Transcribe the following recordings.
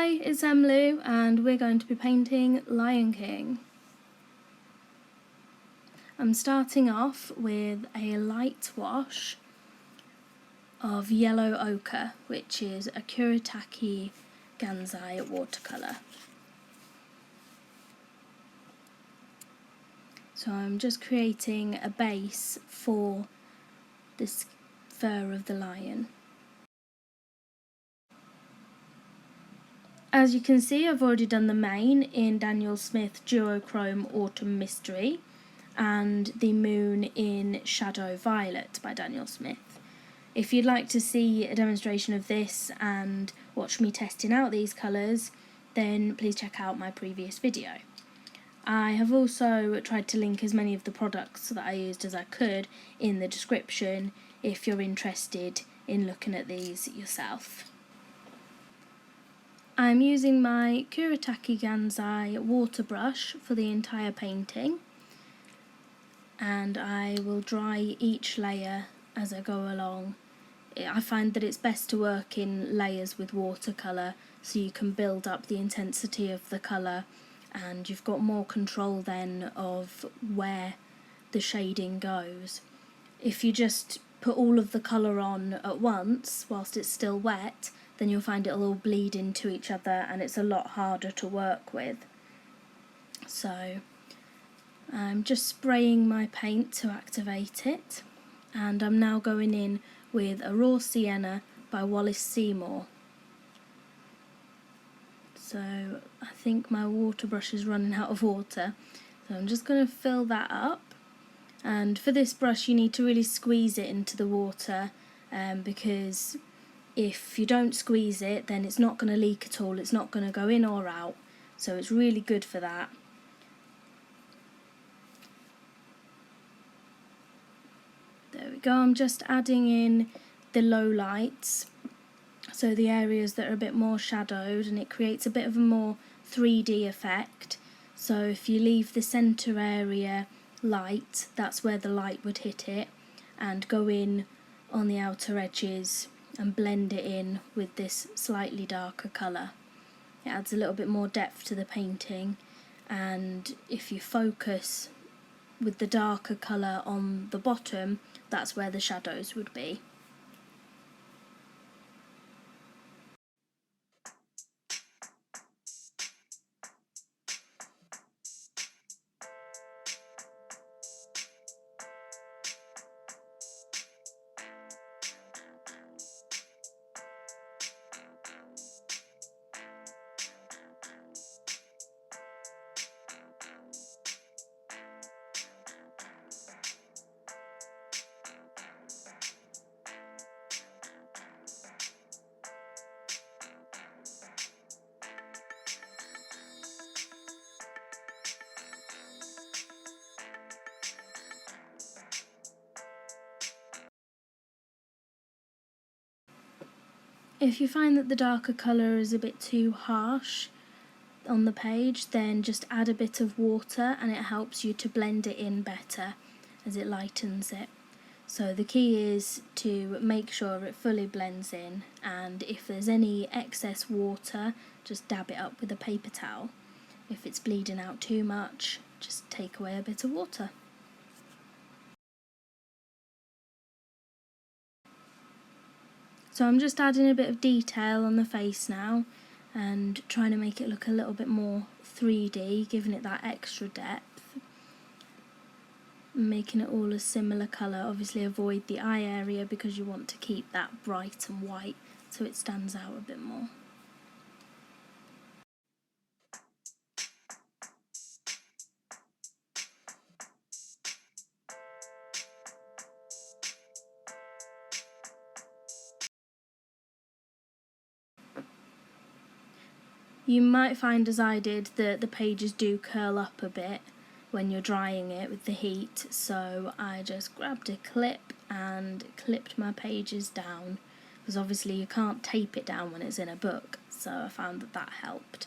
Hi, it's Emily and we're going to be painting Lion King. I'm starting off with a light wash of yellow ochre, which is a Kuretake Gansai watercolour. So I'm just creating a base for this fur of the lion. As you can see, I've already done the mane in Daniel Smith Duochrome Autumn Mystery and the moon in Shadow Violet by Daniel Smith. If you'd like to see a demonstration of this and watch me testing out these colours, then please check out my previous video. I have also tried to link as many of the products that I used as I could in the description if you're interested in looking at these yourself. I'm using my Kuretake Gansai water brush for the entire painting, and I will dry each layer as I go along. I find that it's best to work in layers with watercolour so you can build up the intensity of the colour and you've got more control then of where the shading goes. If you just put all of the colour on at once whilst it's still wet, then you'll find it'll all bleed into each other and it's a lot harder to work with. So I'm just spraying my paint to activate it, and I'm now going in with a raw sienna by Wallace Seymour. So I think my water brush is running out of water, so I'm just going to fill that up. And for this brush you need to really squeeze it into the water, because if you don't squeeze it then it's not going to leak at all, it's not going to go in or out, so it's really good for that. There we go, I'm just adding in the low lights, so the areas that are a bit more shadowed, and it creates a bit of a more 3D effect. So if you leave the centre area light, that's where the light would hit it, and go in on the outer edges and blend it in with this slightly darker colour. It adds a little bit more depth to the painting, and if you focus with the darker colour on the bottom, that's where the shadows would be. If you find that the darker colour is a bit too harsh on the page, then just add a bit of water and it helps you to blend it in better as it lightens it. So the key is to make sure it fully blends in, and if there's any excess water, just dab it up with a paper towel. If it's bleeding out too much, just take away a bit of water. So I'm just adding a bit of detail on the face now and trying to make it look a little bit more 3D, giving it that extra depth. Making it all a similar colour. Obviously avoid the eye area because you want to keep that bright and white so it stands out a bit more. You might find, as I did, that the pages do curl up a bit when you're drying it with the heat, so I just grabbed a clip and clipped my pages down, because obviously you can't tape it down when it's in a book, so I found that that helped.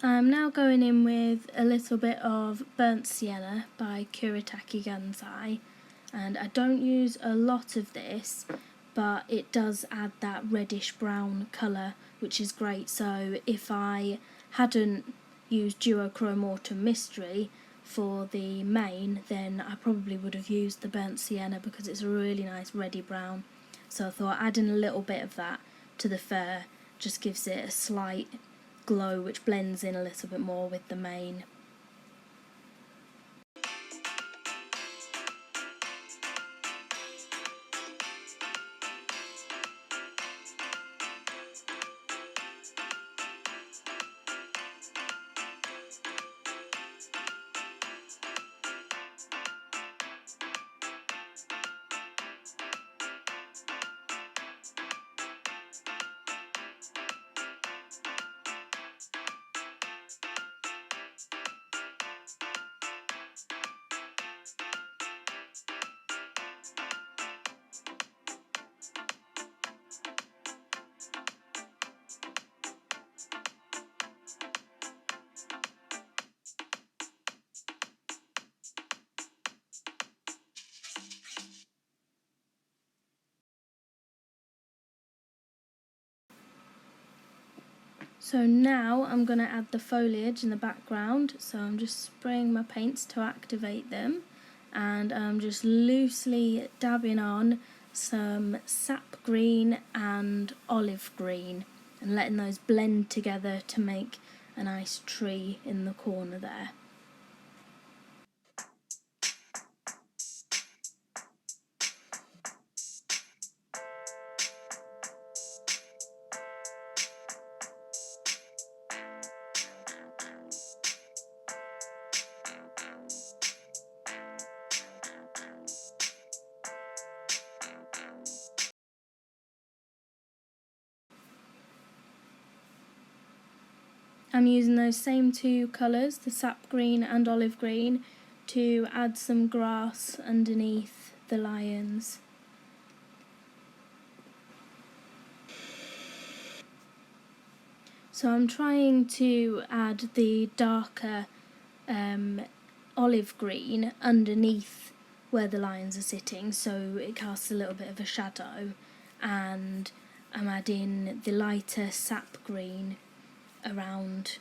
I'm now going in with a little bit of Burnt Sienna by Kuretake Gansai, and I don't use a lot of this, but it does add that reddish brown colour, which is great. So if I hadn't used Duochrome Autumn Mystery for the main, then I probably would have used the Burnt Sienna because it's a really nice reddy brown. So I thought adding a little bit of that to the fur just gives it a slight glow which blends in a little bit more with the mane. So now I'm going to add the foliage in the background, so I'm just spraying my paints to activate them, and I'm just loosely dabbing on some sap green and olive green and letting those blend together to make a nice tree in the corner there. I'm using those same two colours, the sap green and olive green, to add some grass underneath the lions. So I'm trying to add the darker olive green underneath where the lions are sitting, so it casts a little bit of a shadow, and I'm adding the lighter sap green around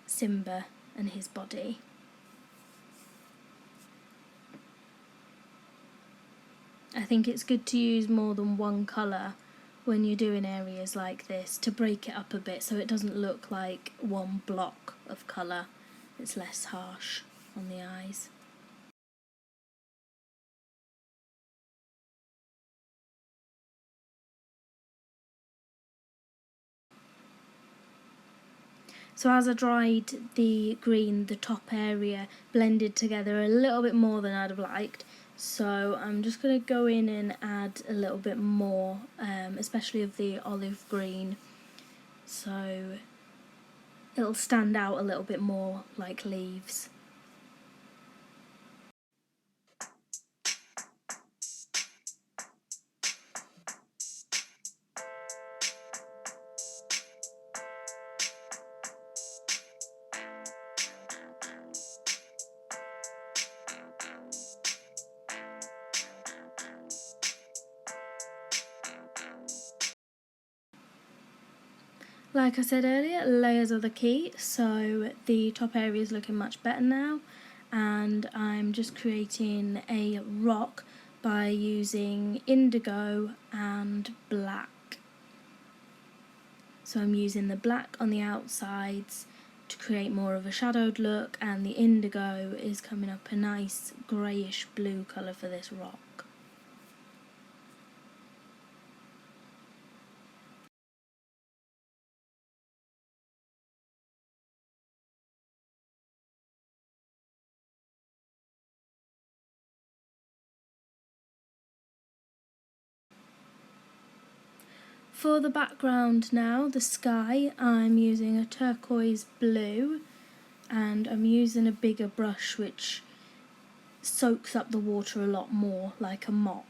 Simba and his body. I think it's good to use more than one colour when you're doing areas like this to break it up a bit so it doesn't look like one block of colour. It's less harsh on the eyes. So as I dried the green, the top area blended together a little bit more than I'd have liked. So I'm just going to go in and add a little bit more, especially of the olive green. So it'll stand out a little bit more like leaves. Like I said earlier, layers are the key, so the top area is looking much better now, and I'm just creating a rock by using indigo and black. So I'm using the black on the outsides to create more of a shadowed look, and the indigo is coming up a nice greyish blue colour for this rock. For the background now, the sky, I'm using a turquoise blue, and I'm using a bigger brush which soaks up the water a lot more, like a mop.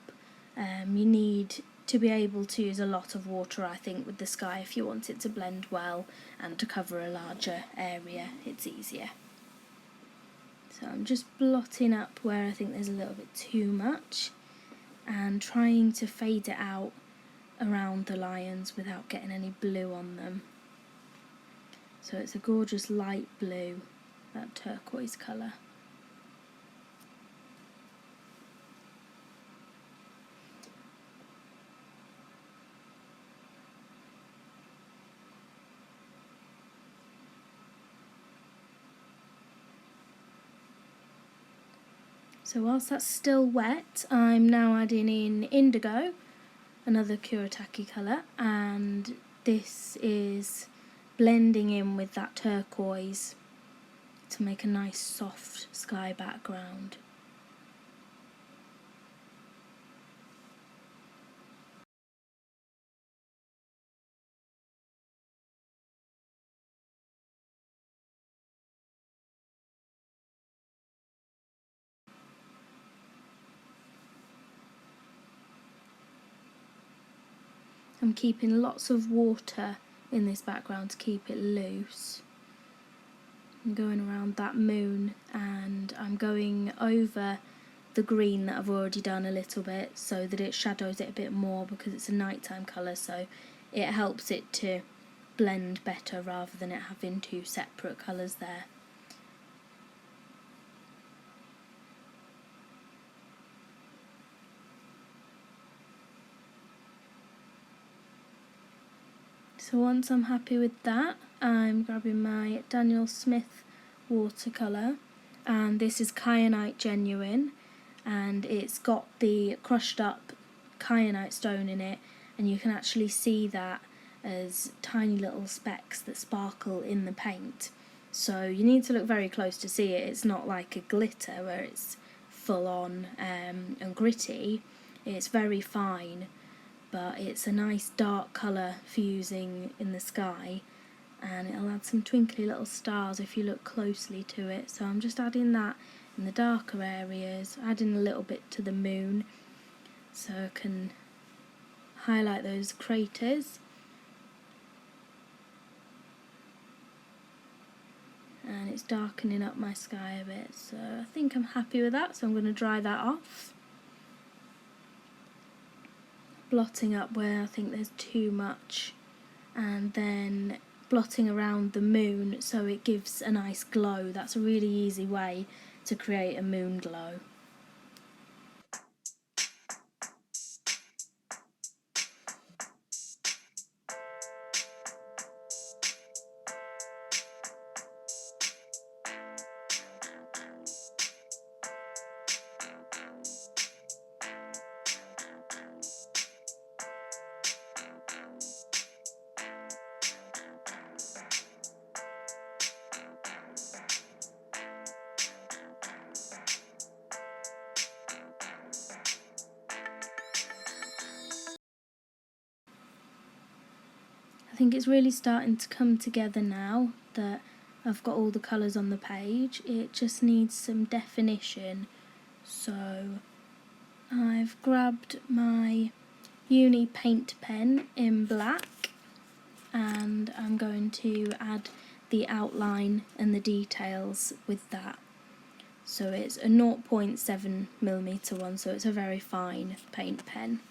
You need to be able to use a lot of water, I think, with the sky if you want it to blend well and to cover a larger area. It's easier. So I'm just blotting up where I think there's a little bit too much and trying to fade it out around the lions without getting any blue on them. So it's a gorgeous light blue, that turquoise colour. So whilst that's still wet, I'm now adding in indigo, another Kuretake colour, and this is blending in with that turquoise to make a nice soft sky background. I'm keeping lots of water in this background to keep it loose. I'm going around that moon and I'm going over the green that I've already done a little bit so that it shadows it a bit more because it's a nighttime colour, so it helps it to blend better rather than it having two separate colours there. So once I'm happy with that, I'm grabbing my Daniel Smith watercolour, and this is kyanite genuine, and it's got the crushed up kyanite stone in it, and you can actually see that as tiny little specks that sparkle in the paint. So you need to look very close to see it. It's not like a glitter where it's full on and gritty. It's very fine, but it's a nice dark colour for using in the sky, and it'll add some twinkly little stars if you look closely to it. So I'm just adding that in the darker areas, adding a little bit to the moon so I can highlight those craters. And it's darkening up my sky a bit, so I think I'm happy with that, so I'm going to dry that off. Blotting up where I think there's too much, and then blotting around the moon so it gives a nice glow. That's a really easy way to create a moon glow. I think it's really starting to come together now that I've got all the colours on the page. It just needs some definition, so I've grabbed my Uni paint pen in black and I'm going to add the outline and the details with that. So it's a 0.7mm one, so it's a very fine paint pen.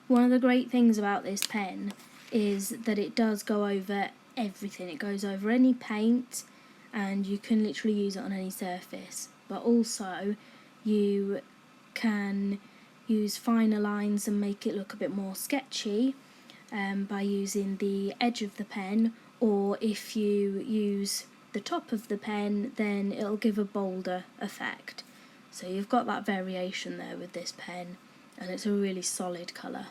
One of the great things about this pen is that it does go over everything. It goes over any paint and you can literally use it on any surface, but also you can use finer lines and make it look a bit more sketchy by using the edge of the pen, or if you use the top of the pen then it'll give a bolder effect. So you've got that variation there with this pen, and it's a really solid colour.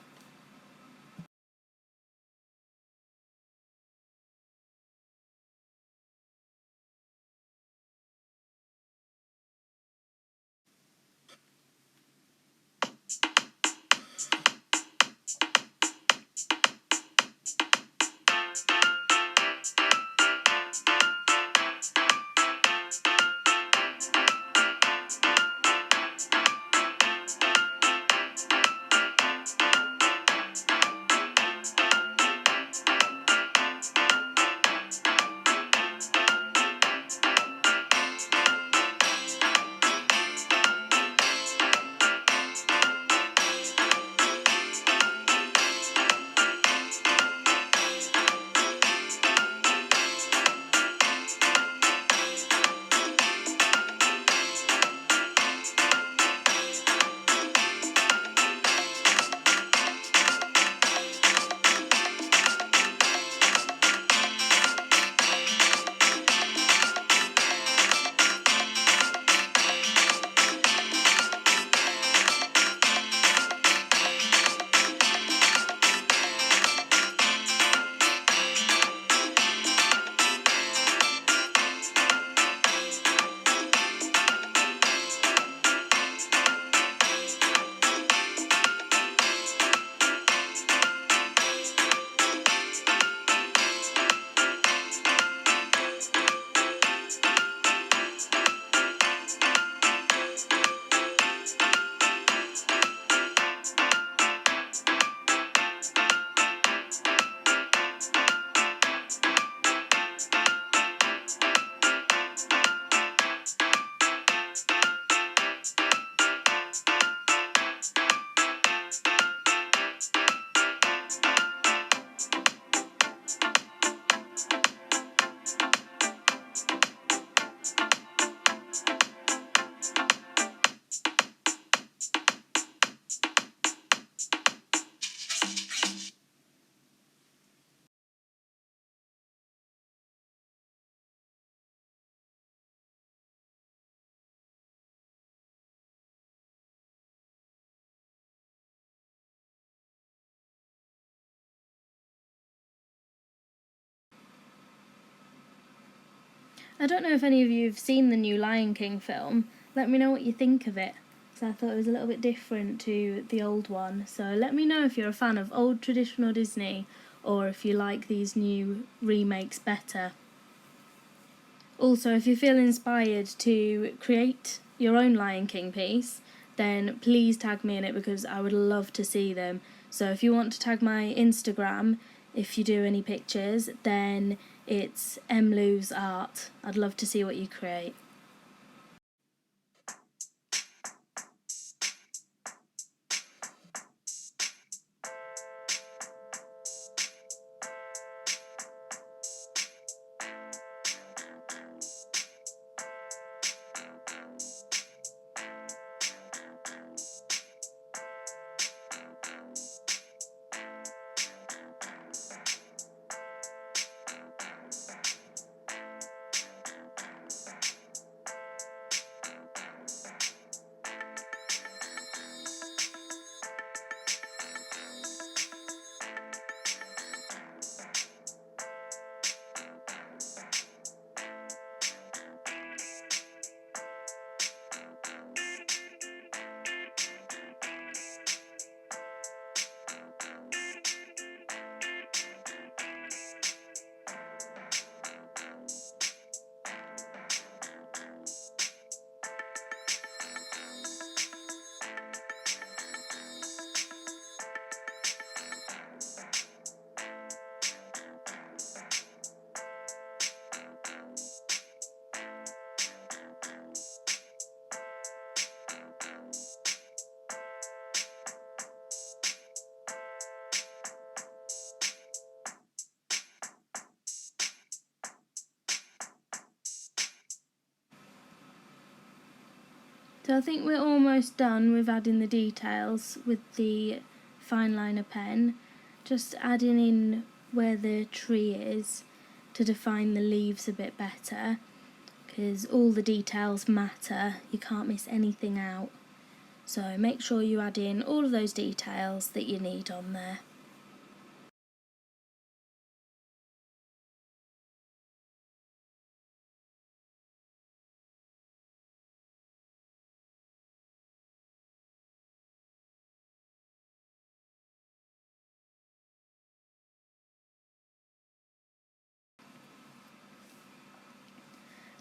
I don't know if any of you have seen the new Lion King film. Let me know what you think of it. So I thought it was a little bit different to the old one. So let me know if you're a fan of old traditional Disney or if you like these new remakes better. Also, if you feel inspired to create your own Lion King piece, then please tag me in it because I would love to see them. So if you want to tag my Instagram, if you do any pictures, then it's mlou's art. I'd love to see what you create. So I think we're almost done with adding the details with the fine liner pen. Just adding in where the tree is to define the leaves a bit better, because all the details matter, you can't miss anything out. So make sure you add in all of those details that you need on there.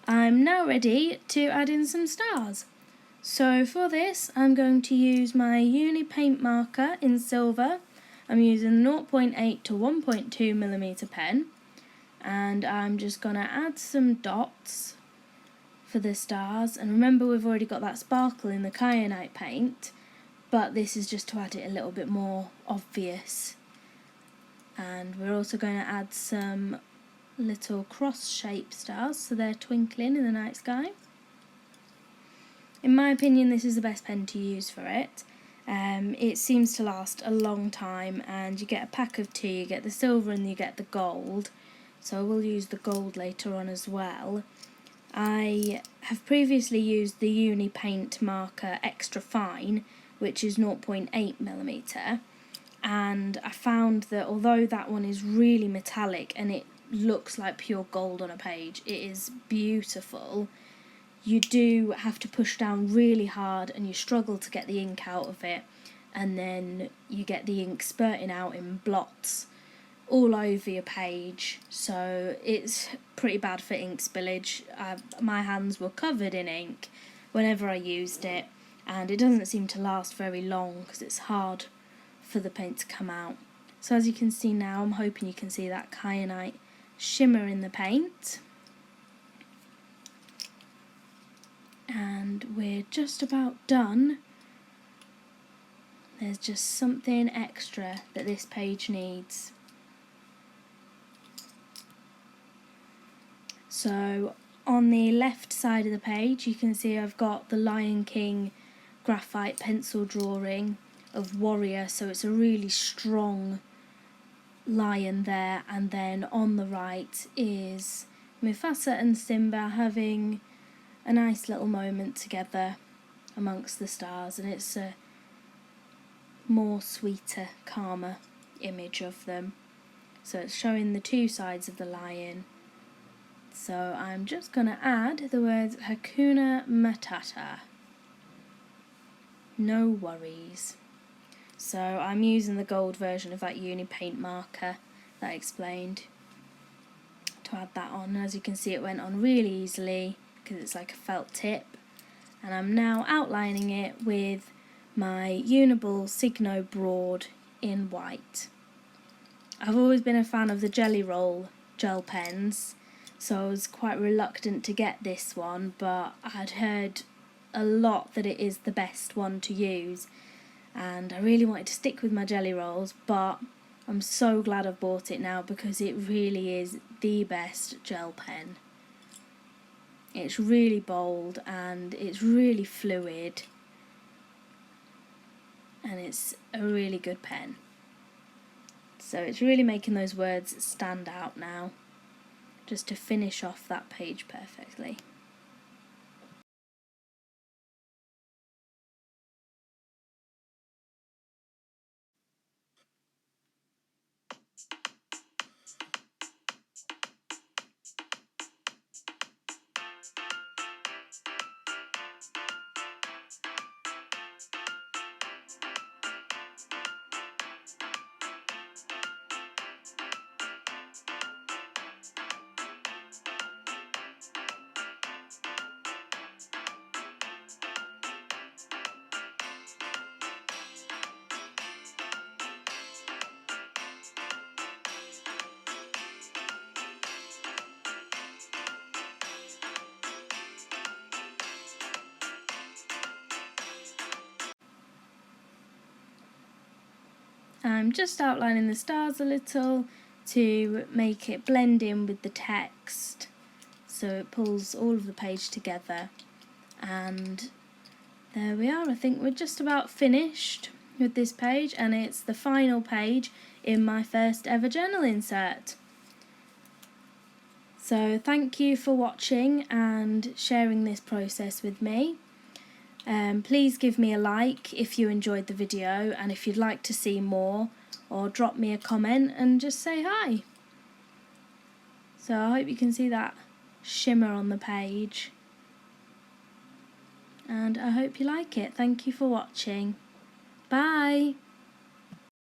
I'm now ready to add in some stars. So for this I'm going to use my Uni paint marker in silver. I'm using 0.8 to 1.2mm pen, and I'm just going to add some dots for the stars. And remember, we've already got that sparkle in the kyanite paint, but this is just to add it a little bit more obvious. And we're also going to add some little cross-shaped stars, so they're twinkling in the night sky. In my opinion, this is the best pen to use for it. It seems to last a long time, and you get a pack of two. You get the silver and you get the gold, so I will use the gold later on as well. I have previously used the Uni paint marker extra fine, which is 0.8mm, and I found that although that one is really metallic and it looks like pure gold on a page, it is beautiful, you do have to push down really hard and you struggle to get the ink out of it, and then you get the ink spurting out in blots all over your page, so it's pretty bad for ink spillage. My hands were covered in ink whenever I used it, and it doesn't seem to last very long because it's hard for the paint to come out. So as you can see now, I'm hoping you can see that kyanite shimmer in the paint. And we're just about done. There's just something extra that this page needs. So on the left side of the page you can see I've got the Lion King graphite pencil drawing of Warrior, so it's a really strong lion there, and then on the right is Mufasa and Simba having a nice little moment together amongst the stars, and it's a more sweeter, calmer image of them. So it's showing the two sides of the lion. So I'm just going to add the words Hakuna Matata. No worries. So I'm using the gold version of that uni paint marker that I explained to add that on. As you can see, it went on really easily because it's like a felt tip. And I'm now outlining it with my Uni-ball Signo broad in white. I've always been a fan of the Jelly Roll gel pens, so I was quite reluctant to get this one, but I'd heard a lot that it is the best one to use, and I really wanted to stick with my Jelly Rolls, but I'm so glad I've bought it now because it really is the best gel pen. It's really bold and it's really fluid, and it's a really good pen. So it's really making those words stand out now, just to finish off that page perfectly. I'm just outlining the stars a little to make it blend in with the text, so it pulls all of the page together. And there we are. I think we're just about finished with this page, and it's the final page in my first ever journal insert. So thank you for watching and sharing this process with me. Please give me a like if you enjoyed the video, and if you'd like to see more, or drop me a comment and just say hi. So I hope you can see that shimmer on the page, and I hope you like it. Thank you for watching. Bye!